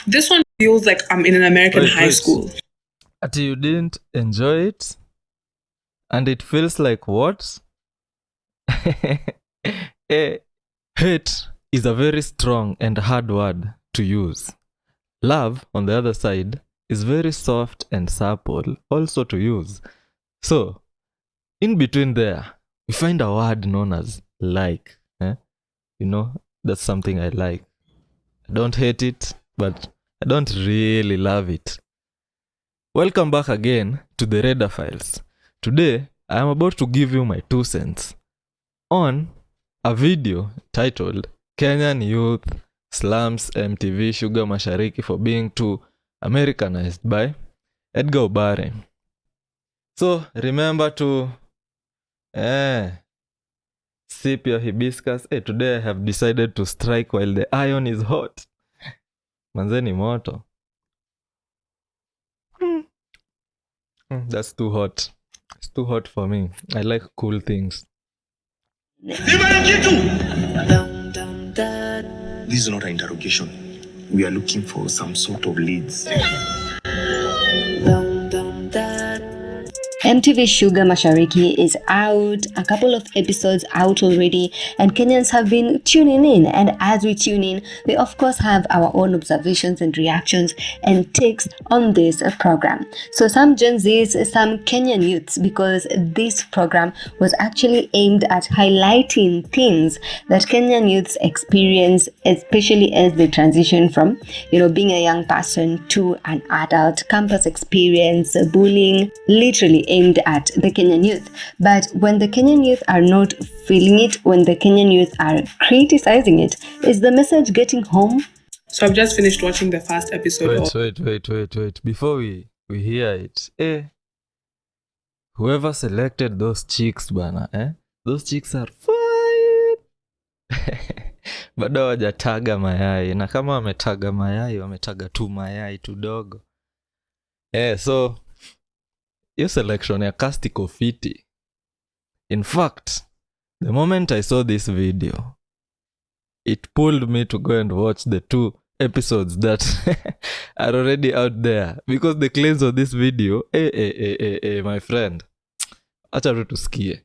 This one feels like I'm in an American high school. But you didn't enjoy it? And it feels like what? Hate is a very strong and hard word to use. Love, on the other side, is very soft and supple also to use. So, in between there, we find a word known as like. You know, that's something I like. I don't hate it, but I don't really love it. Welcome back again to the Radar Files. Today, I am about to give you my 2 cents on a video titled Kenyan Youth Slums MTV Shuga Mashariki for being too Americanized by Edgar Obare. So, remember to sip your hibiscus. Today I have decided to strike while the iron is hot. Manzeni moto. That's too hot. It's too hot for me. I like cool things. This is not an interrogation. We are looking for some sort of leads. MTV Shuga Mashariki is out, a couple of episodes out already, and Kenyans have been tuning in. And as we tune in, we of course have our own observations and reactions and takes on this program. So some Gen Zs, some Kenyan youths, because this program was actually aimed at highlighting things that Kenyan youths experience, especially as they transition from, being a young person to an adult, campus experience, bullying, literally aimed at the Kenyan youth. But when the Kenyan youth are not feeling it, when the Kenyan youth are criticizing it, is the message getting home? So I've just finished watching the first episode. Wait. Before we hear it, whoever selected those chicks, bana, those chicks are fine. Bado hawajataga mayai, na kama wametaga mayai, wametaga tu mayai tudogo. So your selection ya castiko fiti. In fact, the moment I saw this video, it pulled me to go and watch the 2 episodes that are already out there, because the claims of this video, my friend, acha tusikie.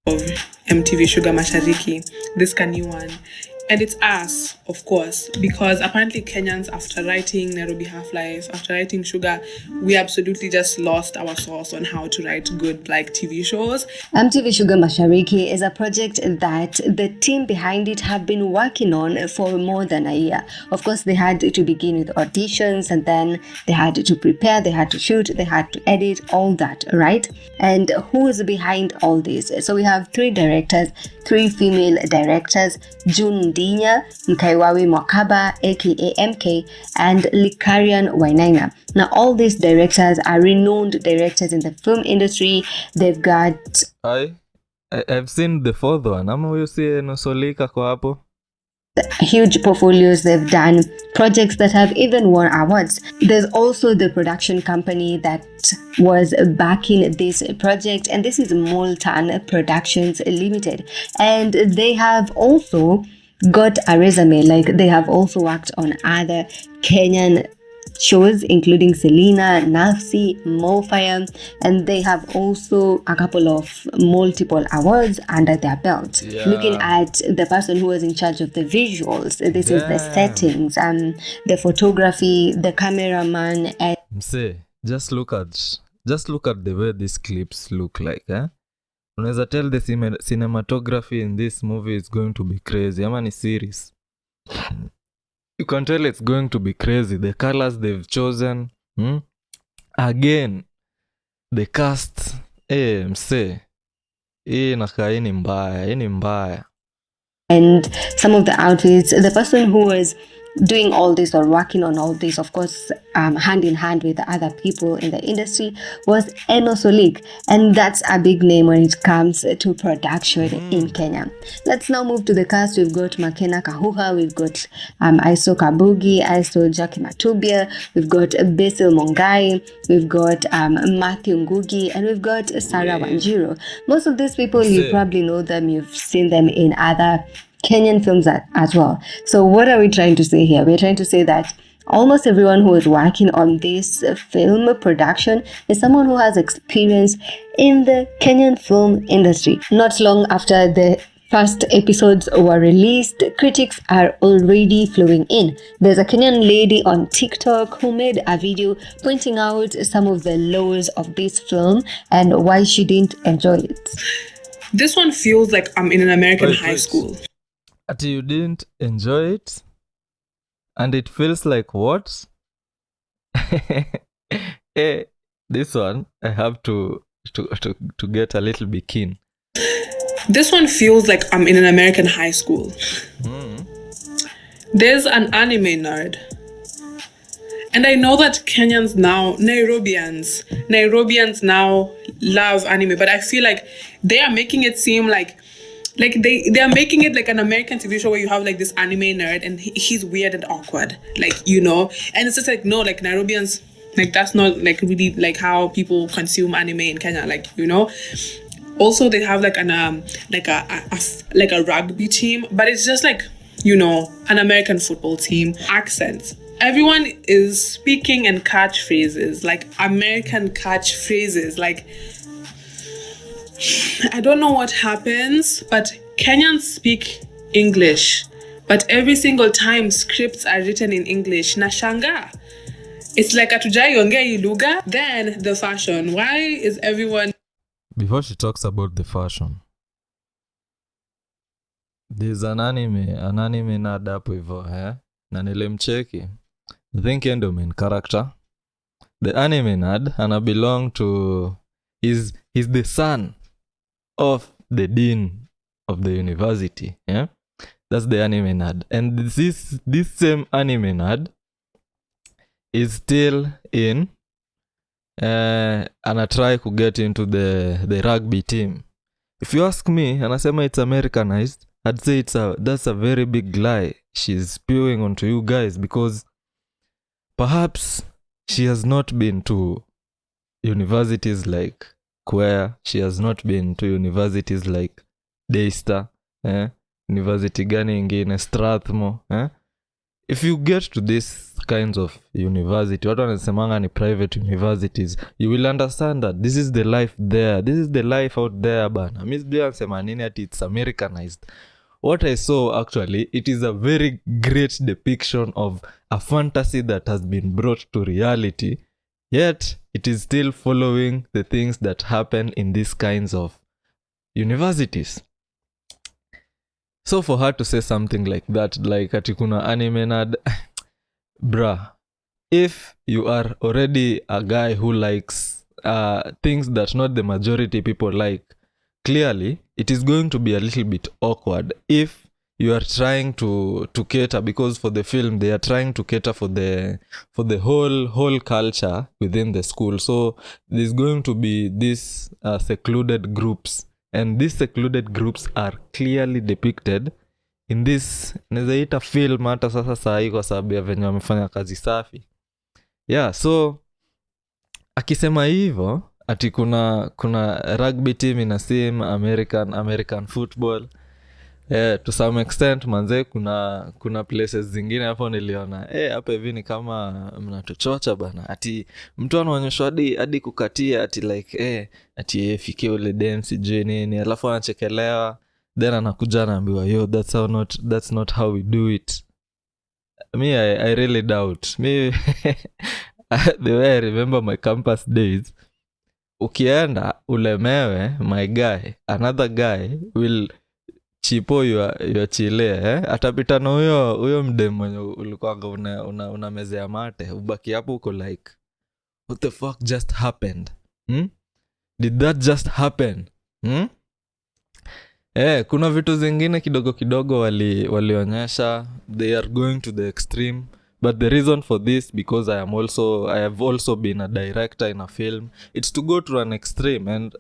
Of MTV Shuga Mashariki, this new one. And it's us, of course, because apparently Kenyans, after writing Nairobi Half-Life, after writing Shuga, we absolutely just lost our source on how to write good TV shows. MTV Shuga Mashariki is a project that the team behind it have been working on for more than a year. Of course, they had to begin with auditions, and then they had to prepare, they had to shoot, they had to edit, all that, right? And who is behind all this? So we have 3 directors, 3 female directors, June Dinya, Mkaiwawi Mwakaba, aka MK, and Likarian Wainaina. Now, all these directors are renowned directors in the film industry. They've got... I've seen the 4th one. Ama you see Nusolika kwa hapo? Huge portfolios. They've done projects that have even won awards. There's also the production company that was backing this project, and this is Multan Productions Limited. And they have also got a resume, like they have also worked on other Kenyan shows including Selena, Nafsi, Mofire, and they have also a couple of multiple awards under their belt. Yeah. Looking at the person who was in charge of the visuals, this is the settings, the photography, the cameraman, and just look at the way these clips look like. Unaweza tell the cinematography in this movie is going to be crazy. Ama ni series. You can tell it's going to be crazy. The colors they've chosen. Again, the cast. Mse. Hii ni mbaya. And some of the outfits, the person who was doing all this or working on all this, of course, hand in hand with the other people in the industry, was Eno Solik, and that's a big name when it comes to production in Kenya. Let's now move to the cast. We've got Makena Kahuha, we've got Aiso Kabugi, Aiso Jackie Matubia, we've got Basil Mongai, we've got Matthew Ngugi, and we've got Sarah Wanjiru. Most of these people, you probably know them, you've seen them in other Kenyan films as well. So what are we trying to say here? We're trying to say that almost everyone who is working on this film production is someone who has experience in the Kenyan film industry. Not long after the first episodes were released, critics are already flowing in. There's a Kenyan lady on TikTok who made a video pointing out some of the laws of this film and why she didn't enjoy it. This one feels like I'm in an American high school. Ati you didn't enjoy it? And it feels like what? Hey, this one I have to get a little bit keen. This one feels like I'm in an American high school. There's an anime nerd. And I know that Kenyans now, Nairobians now love anime, but I feel like they are making it seem like they are making it like an American TV show where you have like this anime nerd and he's weird and awkward, like, you know, and it's just like, no, like Nairobians, like that's not like really like how people consume anime in Kenya, like, you know. Also, they have like an like a rugby team, but it's just like, you know, an American football team. Accents. Everyone is speaking in catchphrases, like American catchphrases. Like, I don't know what happens, but Kenyans speak English, but every single time scripts are written in English. Nashanga. It's like atujai ongea lugha. Then the fashion. Why is everyone... Before she talks about the fashion, there's an anime nerd hapo hivyo, na nilimcheki. I think yeye ndio main character. The anime nerd belong to... he's the son of the dean of the university, yeah? That's the anime nerd. And this same anime nerd is still in and I try to get into the rugby team. If you ask me, anasema it's Americanized, I'd say that's a very big lie she's spewing onto you guys, because perhaps she has not been to universities like Queer, she has not been to universities like Daystar, university gani ingine, Strathmore. If you get to these kinds of university, watu wanasemanga ni private universities, you will understand that this is the life there. This is the life out there, bana. Miss Bia anasema nini ati it's Americanized. What I saw, actually, it is a very great depiction of a fantasy that has been brought to reality, yet it is still following the things that happen in these kinds of universities. So for her to say something like that, like atikuna anime nerd, bruh, if you are already a guy who likes things that not the majority people like, clearly it is going to be a little bit awkward if you are trying to cater, because for the film they are trying to cater for the whole culture within the school. So there's going to be these secluded groups, and these secluded groups are clearly depicted in this nezaita film hata sasa sahi kwa sababu ya venye wamefanya kazi safi. Yeah, so akisema hivyo ati kuna rugby team in a same American football, to some extent manze, kuna places zingine hapo niliona hapa hivi ni kama mnatuchocha bana, ati mtu anaonyeshwa hadi kukatia ati like ati fikie ule dance je nini, alafu anachekelewa, then anakuja anaambiwa yo that's not how we do it. Me I really doubt. Me the way I remember my campus days, ukienda ulemewe, my guy, another guy will chipo your chile, atapita na huyo mdem mwenye ulikuwa unamezea mate, ubaki hapo uko like what the fuck just happened? Did that just happen? Kuna vitu zingine kidogo walionyesha, they are going to the extreme. But the reason for this, because I have also been a director in a film, it's to go to an extreme, and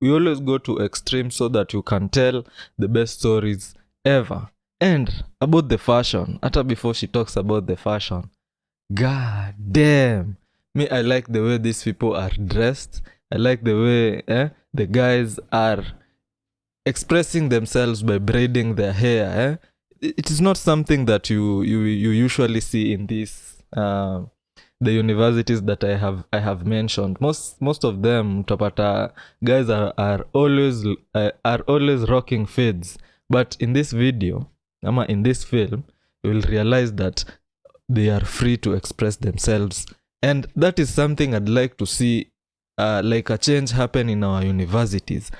we always go to extreme so that you can tell the best stories ever. And about the fashion, hata before she talks about the fashion, god damn, me I like the way these people are dressed. I like the way the guys are expressing themselves by braiding their hair, it is not something that you usually see in these the universities that I have mentioned. Most of them utapata guys are always rocking fades, but in this video in this film you will realize that they are free to express themselves, and that is something I'd like to see like a change happen in our universities.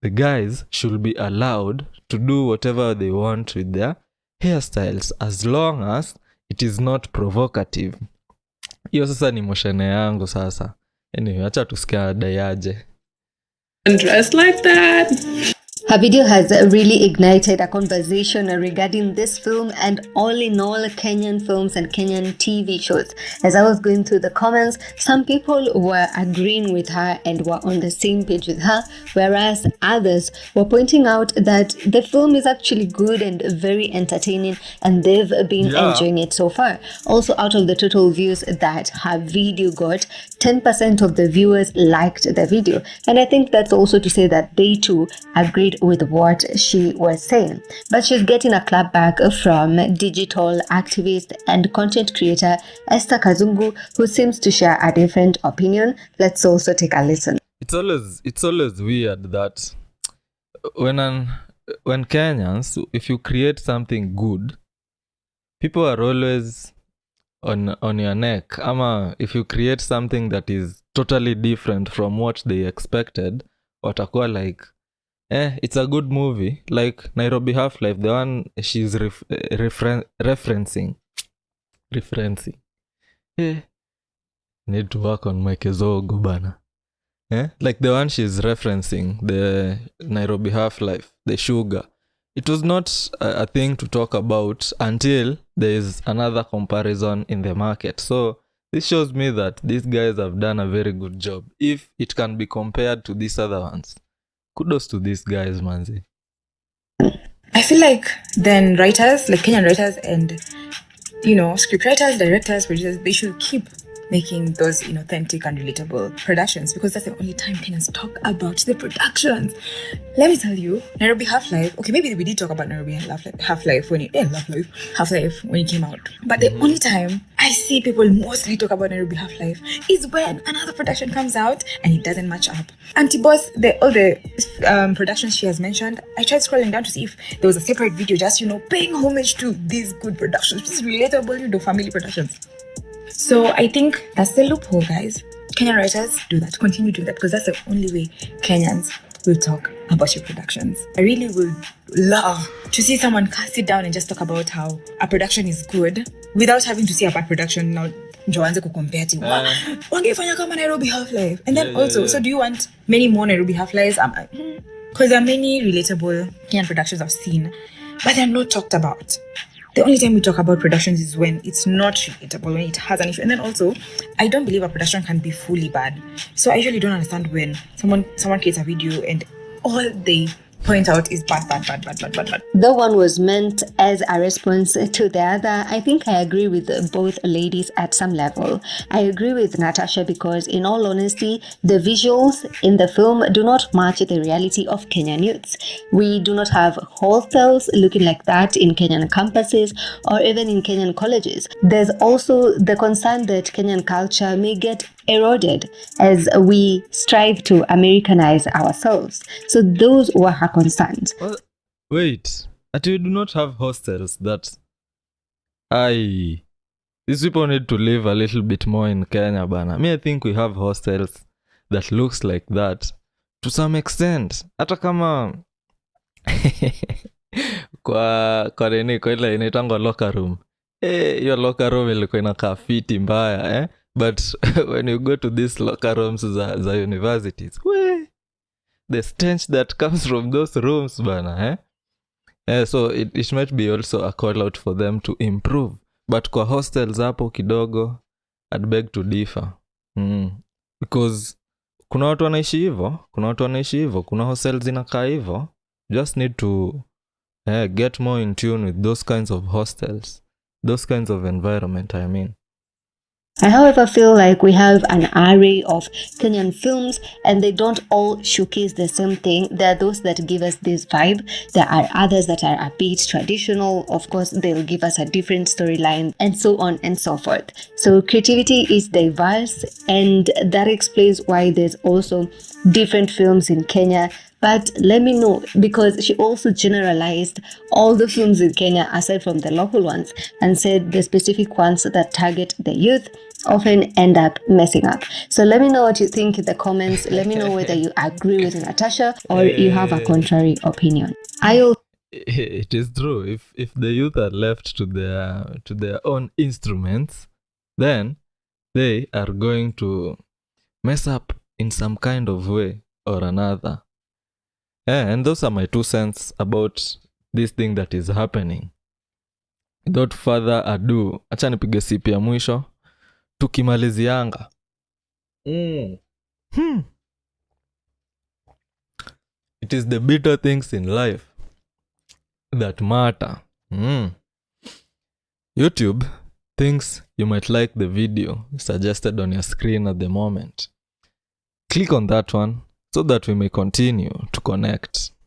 The guys should be allowed to do whatever they want with their hairstyles as long as it is not provocative. Hiyo sasa ni moshene yangu sasa. Anyway, acha tusikia dayaje. And dress like that. Her video has really ignited a conversation regarding this film and all in all Kenyan films and Kenyan TV shows. As I was going through the comments, some people were agreeing with her and were on the same page with her, whereas others were pointing out that the film is actually good and very entertaining and they've been enjoying it so far. Also, out of the total views that her video got, 10% of the viewers liked the video. And I think that's also to say that they too agreed with what she was saying. But she's getting a clap back from digital activist and content creator Esther Kazungu, who seems to share a different opinion. Let's also take a listen. It's always weird that when Kenyans, if you create something good, people are always on your neck. Ama if you create something that is totally different from what they expected, watakuwa like, it's a good movie. Like Nairobi Half-Life, the one she's referencing. Need to work on my kezogo bana. Like the one she's referencing, the Nairobi Half-Life, the Shuga. It was not a thing to talk about until there is another comparison in the market. So this shows me that these guys have done a very good job. If it can be compared to these other ones, kudos to these guys, manzi. I feel like then writers, like Kenyan writers and, script writers, directors, producers, they should keep making those authentic and relatable productions, because that's the only time Kenyans talk about the productions. Let me tell you, Nairobi Half-Life, okay, maybe we did talk about Nairobi Half-Life when it came out, but the only time I see people mostly talk about Nairobi Half-Life is when another production comes out and it doesn't match up. Auntie Boss, all the productions she has mentioned, I tried scrolling down to see if there was a separate video just paying homage to these good productions, these relatable family productions. So I think that's the loophole, guys. Kenyan writers, do that. Continue doing that, because that's the only way Kenyans will talk about your productions. I really would love to see someone sit down and just talk about how a production is good without having to see a bad production. Now, Joanze ko compare to wangefanya kama Nairobi Half-Life. And then so do you want many more Nairobi Half-Lives? Because there are many relatable Kenyan productions I've seen, but they're not talked about. The only time we talk about productions is when it's not relatable, when it has an issue. And then also, I don't believe a production can be fully bad. So I usually don't understand when someone creates a video and all they point out is bad. The one was meant as a response to the other. I think I agree with both ladies at some level. I agree with Natasha because, in all honesty, the visuals in the film do not match the reality of Kenyan youths. We do not have hostels looking like that in Kenyan campuses or even in Kenyan colleges. There's also the concern that Kenyan culture may get eroded as we strive to Americanize ourselves. So those were her concerns. Well, wait, you do not have hostels that these people need to live a little bit more in Kenya, bana. I think we have hostels that looks like that to some extent. Hata kama kwa ile inaitangwa locker room. Your locker room ilikuwa inakaa fiti mbaya, But when you go to these locker rooms za universities, the stench that comes from those rooms, bana, so it might be also a call out for them to improve. But kwa hostels hapo kidogo, I'd beg to differ. Because kuna watu wanaishi hivyo, kuna hostels zinakaa hivyo. Just need to get more in tune with those kinds of hostels, those kinds of environment, I mean. I, however, feel like we have an array of Kenyan films and they don't all showcase the same thing. There are those that give us this vibe. There are others that are a bit traditional. Of course, they'll give us a different storyline and so on and so forth. So creativity is diverse, and that explains why there's also different films in Kenya. But let me know, because she also generalized all the films in Kenya aside from the local ones and said the specific ones that target the youth often end up messing up. So let me know what you think in the comments. Let me know whether you agree with Natasha or you have a contrary opinion. It is true. If the youth are left to their own instruments, then they are going to mess up in some kind of way or another. And those are my 2 cents about this thing that is happening. Without further ado, acha nipige sipi ya mwisho tukimalizianga. It is the bitter things in life that matter. YouTube thinks you might like the video suggested on your screen at the moment. Click on that one so that we may continue to connect.